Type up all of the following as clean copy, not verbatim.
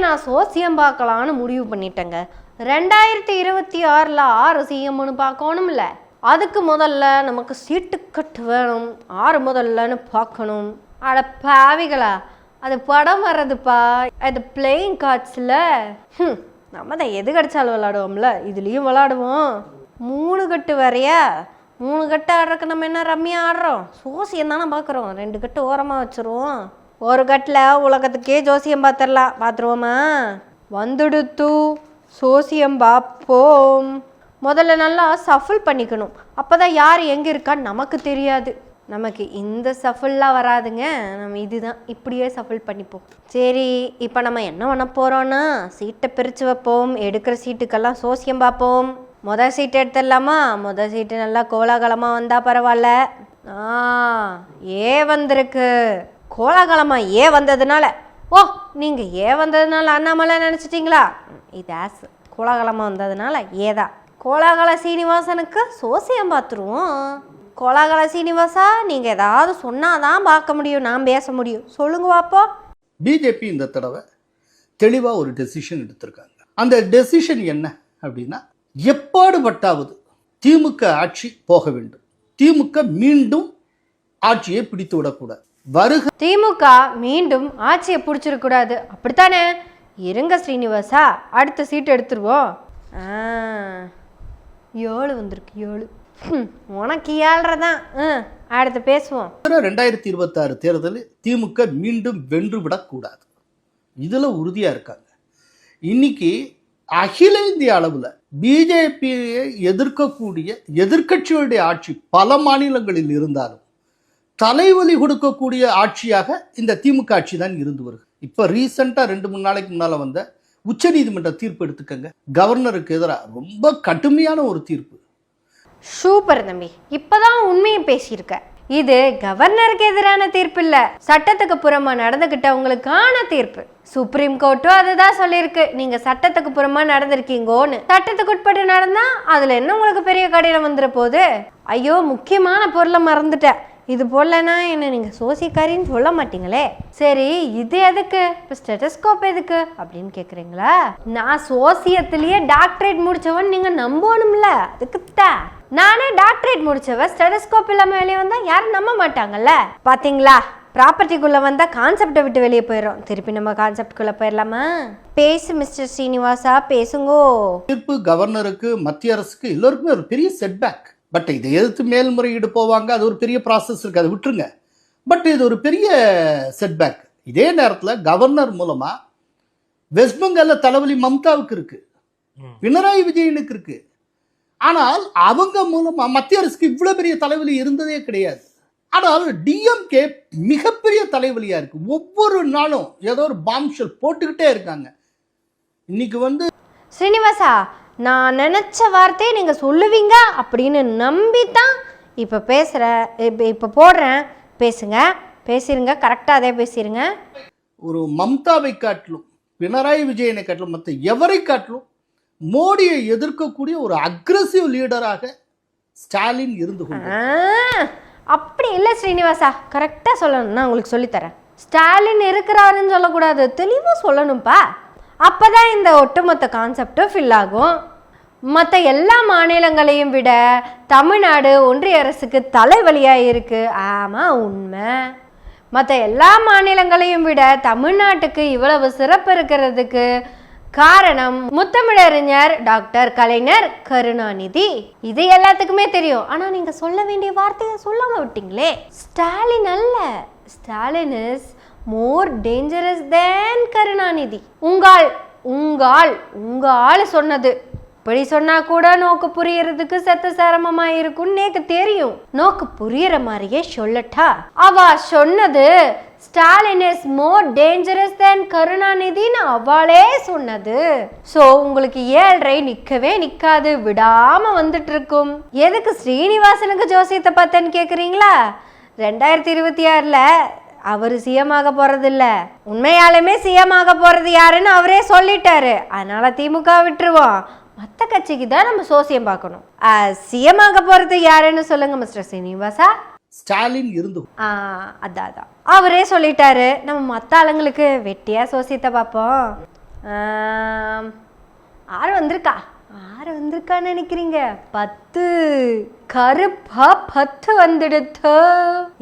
நான் சோசியம் பார்க்கலான்னு முடிவு பண்ணிட்டேங்க. 2026 6 சிஎம்னு பார்க்கணும்ல, அதுக்கு முதல்ல நமக்கு சீட்டு கட்டு வேணும். 6 முதல்லன்னு பார்க்கணும். அட பாவிகளா, அது படம் வர்றதுப்பா, அது பிளேயிங் கார்ட்ஸில். நம்ம தான் எது கிடைச்சாலும் விளாடுவோம்ல, இதுலேயும் விளாடுவோம். 3 கட்டு வேறையா? 3 கட்டு ஆடுறதுக்கு நம்ம என்ன ரம்மியாக ஆடுறோம்? சோசியம் தானே பார்க்குறோம். 2 கட்டு ஓரமாக வச்சுருவோம். ஒரு கட்டில் உலகத்துக்கே ஜோசியம் பார்த்துருவோமா? வந்துடுத்து சோசியம் பார்ப்போம். முதல்ல நல்லா சஃபிள் பண்ணிக்கணும். அப்போ தான் யார் எங்கே இருக்கான்னு நமக்கு தெரியாது. நமக்கு இந்த சஃபிள்லாம் வராதுங்க. நம்ம இதுதான் இப்படியே சஃபிள் பண்ணிப்போம். சரி, இப்போ நம்ம என்ன பண்ண போகிறோன்னா, சீட்டை பிரித்து வைப்போம். எடுக்கிற சீட்டுக்கெல்லாம் சோசியம் பார்ப்போம். மொதல் சீட்டு எடுத்துடலாமா? மொதல் சீட்டு நல்லா கோலாகலமாக வந்தால் பரவாயில்ல. ஏ வந்திருக்கு. கோலாகலமாக ஏ வந்ததுனால, ஓ நீங்கள் ஏ வந்ததுனால அண்ணாமலை நினச்சிட்டிங்களா? இது ஆஸ் கோலாகலமாக வந்ததுனால ஏதான். கோலாகல சீனிவாசனுக்கு சோசியம் பார்த்துருவோம். கோலாகல சீனிவாசா, நீங்கள் ஏதாவது சொன்னாதான் பார்க்க முடியும், நான் பேச முடியும். சொல்லுங்க பாப்போ. பிஜேபி இந்த தடவை தெளிவாக ஒரு டெசிஷன் எடுத்திருக்காங்க. அந்த டெசிஷன் என்ன அப்படின்னா, எப்பாடுபட்டாவது திமுக ஆட்சி போக வேண்டும். திமுக மீண்டும் ஆட்சியை பிடித்து விடக்கூடாது. வருக திமுக மீண்டும் ஆட்சியை பிடிச்சிடக்கூடாது, அப்படித்தானே? இருங்க ஸ்ரீனிவாசா, அடுத்த சீட்டு எடுத்துருவோம். 7 வந்திருக்கு. 7 உனக்கு 7 தான். அடுத்து பேசுவோம். 2026 தேர்தலில் திமுக மீண்டும் வென்று விடக்கூடாது. இதில் உறுதியாக இருக்காங்க. இன்னைக்கு அகில இந்திய அளவில் பிஜேபியை எதிர்க்கக்கூடிய எதிர்க்கட்சிகளுடைய ஆட்சி பல மாநிலங்களில் இருந்தாலும் தலைவலி கொடுக்கக்கூடிய ஆட்சியாக இந்த திமுக ஆட்சி தான் இருந்து வருது. இப்போ ரீசெண்டாக 2-3 நாளைக்கு முன்னால் வந்த உச்சநீதிமன்ற தீர்ப்பு எடுத்துக்கங்க. கவர்னருக்கு எதிராக ரொம்ப கடுமையான ஒரு தீர்ப்பு. சூப்பர் தம்பி, இப்பதான் உண்மையை பேசியிருக்க. இது கவர்னருக்கு எதிரான தீர்ப்பு இல்ல, சட்டத்துக்கு புறமா நடந்துகிட்டவங்களுக்கான தீர்ப்பு. சுப்ரீம் கோர்ட்டும் அதுதான் சொல்லியிருக்கு, நீங்க சட்டத்துக்கு புறமா நடந்திருக்கீங்கன்னு. சட்டத்துக்கு உட்பட்டு நடந்தா அதுல என்ன உங்களுக்கு பெரிய கடையில வந்துட போகுது? ஐயோ, முக்கியமான பொருளை மறந்துட்டேன். இது போலனா என்ன நீங்கள் சோசியக்காரின்னு சொல்ல மாட்டீங்களே. சரி, இது எதுக்கு இப்போ ஸ்டெட்டஸ்கோப் எதுக்கு அப்படின்னு கேட்குறீங்களா? நான் சோசியத்திலேயே டாக்டரேட் முடித்தவன் நீங்கள் நம்பணும்ல, அதுக்குத்தான். நானே டாக்டரேட் முடித்தவன் ஸ்டெட்டஸ்கோப் இல்லாமல் வெளியே வந்தால் யாரும் நம்ப மாட்டாங்கல்ல. பார்த்தீங்களா, ப்ராப்பர்ட்டிக்குள்ளே வந்தால் கான்செப்டை விட்டு வெளியே போயிடும். திருப்பி நம்ம கான்செப்டுக்குள்ளே போயிடலாமா? பேசு மிஸ்டர் ஸ்ரீனிவாசா, பேசுங்கோ. தீர்ப்பு கவர்னருக்கு, மத்திய அரசுக்கு, எல்லோருக்குமே ஒரு பெரிய செட்பேக். பட் இதை எதிர்த்து மேல்முறையீடு போவாங்க, அது ஒரு பெரிய ப்ராசஸ் இருக்குது, அதை விட்டுருங்க. பட் இது ஒரு பெரிய செட்பேக். இதே நேரத்தில் கவர்னர் மூலமாக வெஸ்ட் பெங்காலில் தலைவலி மம்தாவுக்கு இருக்குது, பினராயி விஜயனுக்கு இருக்குது. ஆனால் அவங்க மூலமாக மத்திய அரசுக்கு இவ்வளோ பெரிய தலைவலி இருந்ததே கிடையாது. ஆனால் டிஎம்கே மிகப்பெரிய தலைவலியாக இருக்குது. ஒவ்வொரு நாளும் ஏதோ ஒரு பாம்ஷெல் போட்டுக்கிட்டே இருக்காங்க. இன்னைக்கு ஸ்ரீனிவாசா, நான் நினச்ச வார்த்தையை நீங்கள் சொல்லுவீங்க அப்படின்னு நம்பி தான் இப்போ பேசுகிறேன், இப்போ போடுறேன். பேசிடுங்க, கரெக்டாக அதே பேசிடுங்க. ஒரு மம்தாவை காட்டிலும், பினராயி விஜயனை காட்டிலும், மற்ற எவரை காட்டிலும் மோடியை எதிர்க்கக்கூடிய ஒரு அக்ரெசிவ் லீடராக ஸ்டாலின் இருந்து கொண்டு. அப்படி இல்லை ஸ்ரீனிவாசா, கரெக்டாக சொல்லணும். நான் உங்களுக்கு சொல்லித்தரேன். ஸ்டாலின் இருக்கிறாருன்னு சொல்லக்கூடாது, தெளிவாக சொல்லணும்ப்பா. அப்போ தான் இந்த ஒட்டுமொத்த கான்செப்டும் ஃபில் ஆகும். மற்ற எல்லா மாநிலங்களையும் விட தமிழ்நாடு ஒன்றிய அரசுக்கு தலைவலியாக இருக்குது. ஆமாம், உண்மை. மற்ற எல்லா மாநிலங்களையும் விட தமிழ்நாட்டுக்கு இவ்வளவு சிறப்பு இருக்கிறதுக்கு காரணம் முத்தமிழறிஞர் டாக்டர் கலைஞர் கருணாநிதி. இது எல்லாத்துக்குமே தெரியும். ஆனால் நீங்கள் சொல்ல வேண்டிய வார்த்தையை சொல்லாமல் விட்டீங்களே. ஸ்டாலின் அல்ல, ஸ்டாலின் இஸ் மோர் டேஞ்சரஸ் தேன் கருணாநிதி. உங்கள் சொன்னது இப்படி சொன்னா கூட நோக்கு புரியறதுக்கு செத்த சிரமமா இருக்கும்னு எனக்கு தெரியும். நோக்கு புரியற மாதிரியே சொல்லட்டா? அவ சொன்னது Stalin is more dangerous than கருணாநிதின்னு அவளே சொன்னது. ஸோ உங்களுக்கு 7.5 நிற்கவே நிற்காது, விடாம வந்துட்டு இருக்கும். எதுக்கு ஸ்ரீனிவாசனுக்கு ஜோசியத்தை பார்த்தேன்னு கேட்குறீங்களா? 2026 அவர் சிஎம் ஆக போறதில்ல, உண்மையாலுமே சிஎம் ஆக போறது யாருன்னு அவரே சொல்லிட்டாரு. அதனால திமுக விட்டுருவோம், மற்ற கட்சிக்கு தான் நம்ம சோசியம் பார்க்கணும். சிஎம் ஆக போறது யாருன்னு சொல்லுங்க மிஸ்டர் ஸ்ரீனிவாசா. ஸ்டாலின் இருந்து அதான் அவரே சொல்லிட்டாரு. நம்ம மற்ற ஆளுங்களுக்கு வெட்டியா சோசியத்தை பார்ப்போம். 6 வந்திருக்கா? 6 வந்திருக்கான்னு நினைக்கிறீங்க? 10. கருப்பா 10 வந்துடுத்து.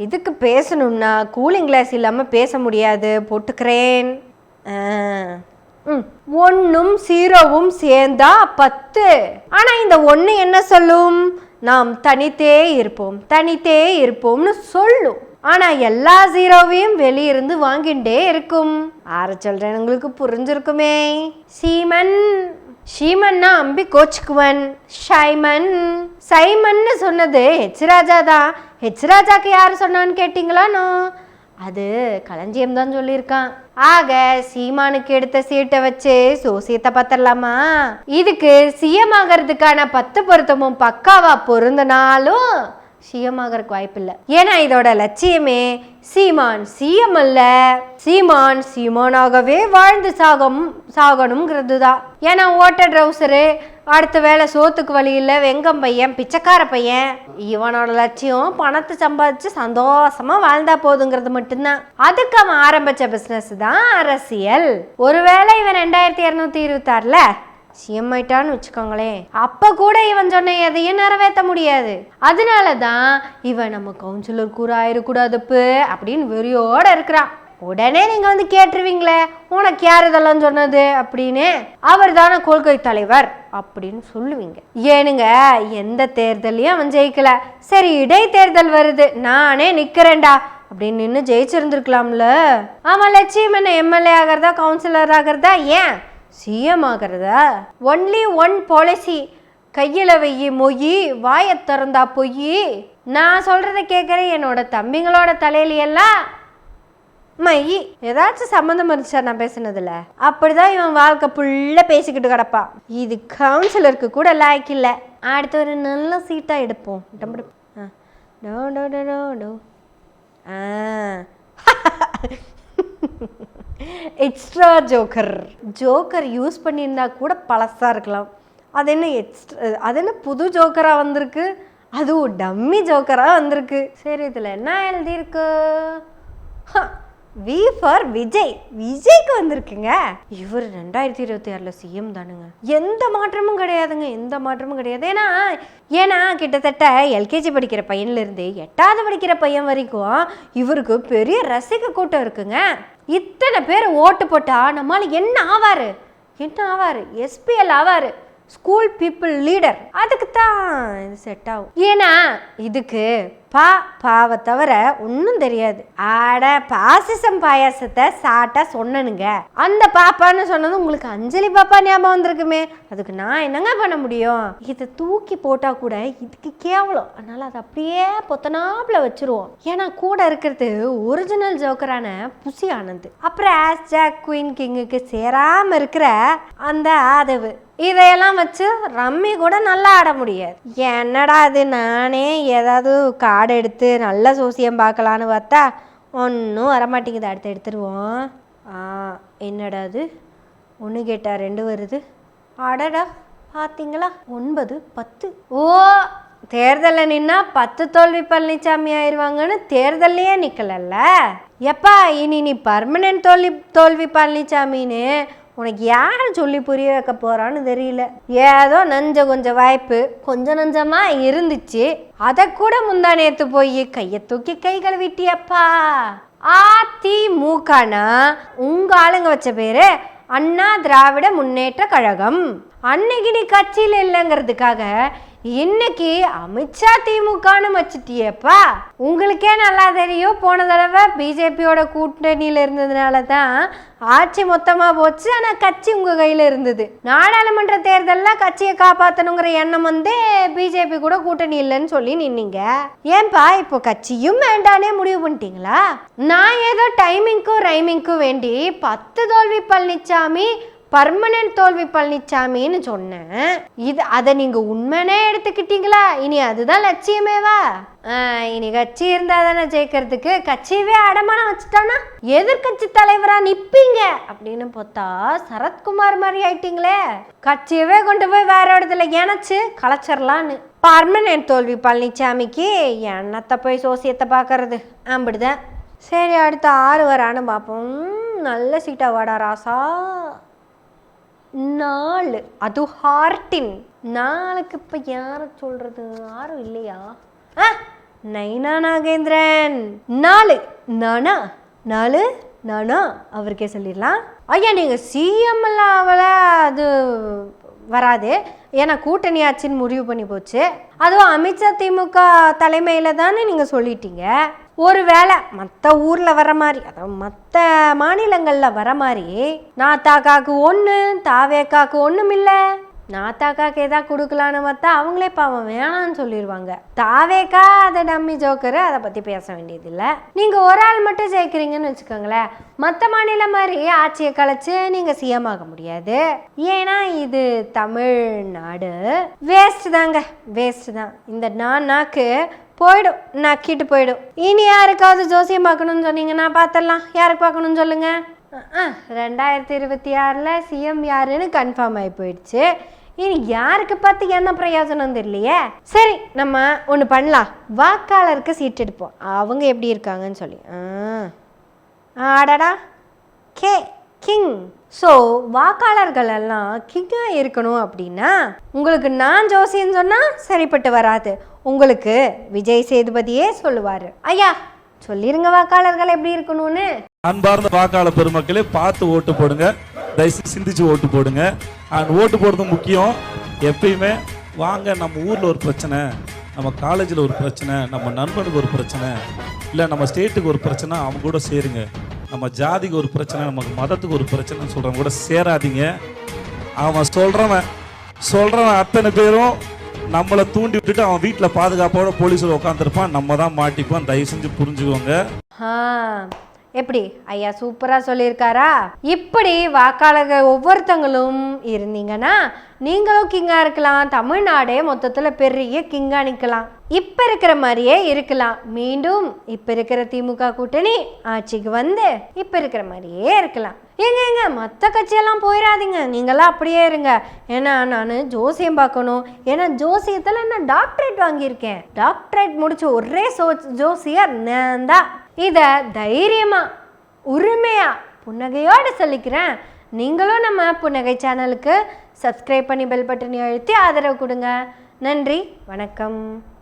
இதுக்கு பேசணும்னா கூலிங் கிளாஸ் இல்லாமல் பேச முடியாது, போட்டுக்கிறேன். 1ம் 0வும் சேர்ந்தா 10. ஆனா இந்த 1 என்ன சொல்லும்? நாம் தனித்தே இருப்போம்னு சொல்லும். ஆனா எல்லா 0வையும் வெளியிருந்து வாங்கிண்டே இருக்கும். சொல்றேன், உங்களுக்கு புரிஞ்சிருக்குமே. ஷீமன்னா அம்பி கோச்சுக்குவன். சைமன்னு சொன்னது ஹெச்ராஜா தான். ஹெச்ராஜாக்கு யாரு சொன்னான்னு கேட்டீங்களானோ? அது களஞ்சியம் தான் சொல்லியிருக்கான். ஆக சீமானுக்கு எடுத்த சீட்டை வச்சு சோசியத்தை பார்த்துடலாமா? இதுக்கு சிஎம் ஆகிறதுக்கான 10 பொருத்தமும் பக்காவா பொருந்தினாலும் சிஎம் ஆகிறதுக்கு வாய்ப்பு இல்லை. ஏன்னா இதோட லட்சியமே சீமான் சிஎம் அல்ல, சீமான் சீமானாகவே வாழ்ந்து சாகணுங்கிறது தான். ஏன்னா ஓட்டர் ட்ரௌசரு, அடுத்த வேலை சோத்துக்கு வழி இல்லை, வெங்கம் பையன், பிச்சைக்கார பையன், இவனோட லட்சியம் பணத்தை சம்பாதிச்சு சந்தோஷமா வாழ்ந்தா போதுங்கிறது மட்டும்தான். அதுக்கு அவன் ஆரம்பிச்ச பிசினஸ் தான் அரசியல். ஒருவேளை இவன் 2226ல சிஎம் ஆயிட்டான்னு வச்சுக்கோங்களேன், அப்ப கூட இவன் சொன்ன எதையும் நிறைவேற்ற முடியாது. அதனாலதான் இவன் நம்ம கவுன்சிலர் கூட ஆயிடக்கூடாதுப்பு அப்படின்னு வெறியோட இருக்கிறான். உடனே நீங்க வந்து கேட்டுருவீங்களே, உனக்கு யார் இதெல்லாம் சொன்னது அப்படின்னு. அவர் தானே கொள்கை தலைவர் அப்படின்னு சொல்லுவீங்க. ஏனுங்க, எந்த தேர்தலையும் அவன் ஜெயிக்கல, சரி இடைத்தேர்தல் வருது நானே நிக்கிறேன்டா அப்படின்னு நின்று ஜெயிச்சிருந்துருக்கலாம்ல. ஆமா, லட்சியம் என்ன எம்எல்ஏ ஆகிறதா கவுன்சிலர் ஆகிறதா, ஏன் சிஎம் ஆகிறதா? ஒன்லி ஒன் பாலிசி, கையில வெய்யி மொய், வாயை திறந்தா பொய். நான் சொல்றத கேட்குறேன், என்னோட தம்பிங்களோட தலையிலையெல்லாம் மையி. ஏதாச்சும் சம்மந்தம் இருந்துச்சா நான் பேசுனதுல? அப்படிதான் இவன் வாழ்க்கை ஃபுல்லா பேசிக்கிட்டு கிடப்பான். இது கவுன்சிலருக்கு கூட லாய்க்கு இல்லை. அடுத்து ஒரு நல்ல சீட்டா எடுப்போம். எக்ஸ்ட்ரா ஜோக்கர் யூஸ் பண்ணியிருந்தா கூட பழசா இருக்கலாம். அது என்ன புது ஜோக்கரா வந்திருக்கு, அதுவும் டம்மி ஜோக்கரா வந்திருக்கு. சரி, இதுல என்ன எழுதியிருக்கு? V for Vijay. விஜய்க்கு வந்திருக்குங்க. இவர் 2026ல சிஎம் தானுங்க. எந்த மாற்றமும் கிடையாதுங்க, எந்த மாற்றமும் கிடையாது. ஏன்னா கிட்டத்தட்ட எல்கேஜி படிக்கிற பையன்ல இருந்து 8வது படிக்கிற பையன் வரைக்கும் இவருக்கு பெரிய ரசிக கூட்டம் இருக்குங்க. இத்தனை பேர் ஓட்டு போட்டா நம்மளால என்ன ஆவாரு? எஸ்பிஎல் ஆவாரு, ஸ்கூல் பீப்புள் லீடர். அதுக்கு தான் இது செட் ஆகும். ஏன்னா இதுக்கு பாவை தவிர ஒன்றும் தெரியாது. பாசிசம் பாயாசத்தை சாட்டா சொன்னனுங்க. அந்த பாப்பான்னு சொன்னது உங்களுக்கு அஞ்சலி பாப்பா ஞாபகம் வந்திருக்குமே. அதுக்கு நான் என்னங்க பண்ண முடியும்? இதை தூக்கி போட்டா கூட இதுக்கு கேவலம். அதனால அதை அப்படியே பொத்தனாப்புல வச்சிருவோம். ஏன்னா கூட இருக்கிறது ஒரிஜினல் ஜோக்கரான புசி ஆனந்த், அப்புறம் ஆஸ் ஜாக் குயின் கிங்குக்கு சேராம இருக்கிற அந்த ஆதவு. இதையெல்லாம் வச்சு ரம்மி கூட நல்லா ஆட முடியாது. என்னடா அது, நானே ஏதாவது கார்டு எடுத்து நல்ல சோசியம் பார்க்கலான்னு பார்த்தா ஒன்றும் வரமாட்டேங்குது. அடுத்து எடுத்துருவோம். என்னடா அது, 1 கேட்டா 2 வருது. அடடா, பார்த்தீங்களா? 9, 10. ஓ, தேர்தலில் நின்னா 10 தோல்வி பழனிசாமி ஆயிடுவாங்கன்னு தேர்தல்லையே நிற்கலல்ல. எப்பா, இனி நீ பர்மனன்ட் தோல்வி பழனிசாமின்னு உனக்கு யாரை சொல்லி புரிய வைக்க போறான்னு தெரியல. ஏதோ கொஞ்சம் வாய்ப்பு கொஞ்சம் நஞ்சமா இருந்துச்சு. அதை கூட முந்தா நேத்து போய் கையை தூக்கி கை கழுவிட்டியப்பா. அதிமுகனா உங்க ஆளுங்க வச்ச பேரு அண்ணா திராவிட முன்னேற்ற கழகம். அன்னைக்கு நீ கட்சியில இல்லைங்கிறதுக்காக இன்னைக்கு அமித்ஷா திமுகன்னு வச்சுட்டியப்பா. உங்களுக்கே நல்லா தெரியும், போன தடவை பிஜேபியோட கூட்டணியில இருந்ததுனால தான் ஆட்சி மொத்தமா போச்சு. ஆனா கட்சி உங்க கையில இருந்தது. நாடாளுமன்ற தேர்தலில் கட்சியை காப்பாற்றணுங்கிற எண்ணம் வந்து பிஜேபி கூட கூட்டணி இல்லைன்னு சொல்லி நின்னீங்க. ஏன்பா இப்போ கட்சியும் வேண்டானே முடிவு பண்ணிட்டீங்களா? நான் ஏதோ டைமிங்க்கும் ரைமிங்க்கும் வேண்டி 10 தோல்வி பழனிசாமி பர்மனன்ட் தோல்வி பழனிசாமின்னு சொன்னேன். அதை நீங்க உண்மைனே எடுத்துக்கிட்டீங்களா? இனி அதுதான் லட்சியமேவா? இனி கட்சி இருந்தா தானே ஜெயிக்கிறதுக்கு. கட்சியவே அடமானம் வச்சுட்டானா எதிர்கட்சி தலைவரா நிப்பீங்க அப்படின்னு பார்த்தா சரத்குமார் மாதிரி ஆயிட்டீங்களே. கட்சியவே கொண்டு போய் வேற இடத்துல இணைச்சு கலைச்சிடலான்னு. பர்மனன்ட் தோல்வி பழனிசாமிக்கு என்னத்தை போய் சோசியத்தை பார்க்கறது, அப்படிதான். சரி, அடுத்த 6 வரான்னு பார்ப்போம். நல்ல சீட்டா வாடா ராசா. நாலு, அது ஹார்ட்டின். நாளுக்கு இப்ப யார சொல்றது? யாரும் இல்லையா? நைனா நாகேந்திரன். நாலு நானா, நாலு நானா அவருக்கே சொல்லிடலாம். ஐயா நீங்க சிஎம் எல்லாம் அவள அது வராது, ஏன்னா கூட்டணி ஆட்சின்னு முடிவு பண்ணி போச்சு. அதுவும் அமித்ஷா திமுக தலைமையில தானே நீங்க சொல்லிட்டீங்க. ஒருவேளை மற்ற ஊர்ல வர மாதிரி, அதாவது மற்ற மாநிலங்கள்ல வர மாதிரி நாத்தாக்காக்கு ஒன்று, தாவேக்காக்கு ஒன்றும் இல்லை. நாத்தாக்காக்கு எதாவது கொடுக்கலான்னு பார்த்தா அவங்களே பாவம் வேணான்னு சொல்லிடுவாங்க. தாவேக்கா அதை டம்மி ஜோக்கரு, அதை பற்றி பேச வேண்டியதில்லை. நீங்கள் ஒரு ஆள் மட்டும் ஜெயிக்கிறீங்கன்னு வச்சுக்கோங்களேன், மற்ற மாநிலம் மாதிரி ஆட்சியை கலைச்சு நீங்கள் சிஎம் ஆக முடியாது. ஏன்னா இது தமிழ்நாடு. வேஸ்ட் தாங்க, வேஸ்ட் தான். இந்த நாக்கு போயிடும், நக்கிட்டு போயிடும். இனி யாருக்காவது ஜோசியம் பார்க்கணும்னு சொன்னீங்கன்னா பார்த்துடலாம். யாருக்கு பார்க்கணும்னு சொல்லுங்க. 2026 சிஎம் யாருன்னு கன்ஃபார்ம் ஆகி போயிடுச்சு. இனி யாருக்கு பார்த்து என்ன பிரயோஜனம் தெரியலையே. சரி, நம்ம ஒன்று பண்ணலாம், வாக்காளருக்கு சீட் எடுப்போம், அவங்க எப்படி இருக்காங்கன்னு சொல்லி. ஆடாடா கிங். ஸோ வாக்காளர்கள் எல்லாம் கிங்காக இருக்கணும் அப்படின்னா உங்களுக்கு நான் ஜோசியம் சொன்னால் சரிப்பட்டு வராது, உங்களுக்கு விஜய் சேதுபதியே சொல்லுவார். ஐயா சொல்லிருங்க வாக்காளர்கள் எப்படி இருக்கணும்னு. அன்பார்ந்த வாக்காளர் பெருமக்களே, பார்த்து ஓட்டு போடுங்க, தயவுசெய்து சிந்திச்சு ஓட்டு போடுங்க. ஓட்டு போடுறது முக்கியம். எப்பயுமே வாங்க, நம்ம ஊரில் ஒரு பிரச்சனை, நம்ம காலேஜில் ஒரு பிரச்சனை, நம்ம நண்பனுக்கு ஒரு பிரச்சனை, இல்லை நம்ம ஸ்டேட்டுக்கு ஒரு பிரச்சனை, அவங்க கூட சேருங்க. நம்ம ஜாதிக்கு ஒரு பிரச்சனை, நமக்கு மதத்துக்கு ஒரு பிரச்சனைன்னு சொல்கிறவங்க கூட சேராதீங்க. அவன் சொல்கிறவன் அத்தனை பேரும் நம்மளை தூண்டி விட்டுட்டு அவன் வீட்டில் பாதுகாப்போட போலீஸில் உட்காந்துருப்பான், நம்ம தான் மாட்டிப்போம். தயவு செஞ்சு புரிஞ்சுக்கோங்க. எப்படி ஐயா சூப்பரா சொல்லியிருக்காரா? இப்படி வாக்காளர்கள் ஒவ்வொருத்தங்களும் இருந்தீங்கன்னா நீங்களும் கிங்கா இருக்கலாம், தமிழ்நாடே மொத்தத்துல பெரிய கிங்கா நிக்கலாம். இப்ப இருக்கிற மாதிரியே இருக்கலாம். மீண்டும் இப்ப இருக்கிற திமுக கூட்டணி ஆட்சிக்கு வந்து இப்ப இருக்கிற மாதிரியே இருக்கலாம். எங்க மற்ற கட்சியெல்லாம் போயிடாதீங்க, நீங்களாம் அப்படியே இருங்க. ஏன்னா நான் ஜோசியம் பார்க்கணும். ஏன்னா ஜோசியத்துல நான் டாக்டரேட் வாங்கியிருக்கேன். டாக்டரேட் முடிச்ச ஒரே ஜோசியர் நான் தான். இதை தைரியமா உரிமையா புன்னகையோடு சொல்லிக்கிறேன். நீங்களும் நம்ம புன்னகை சேனலுக்கு சப்ஸ்கிரைப் பண்ணி பெல் பட்டனை அழுத்தி ஆதரவு கொடுங்க. நன்றி, வணக்கம்.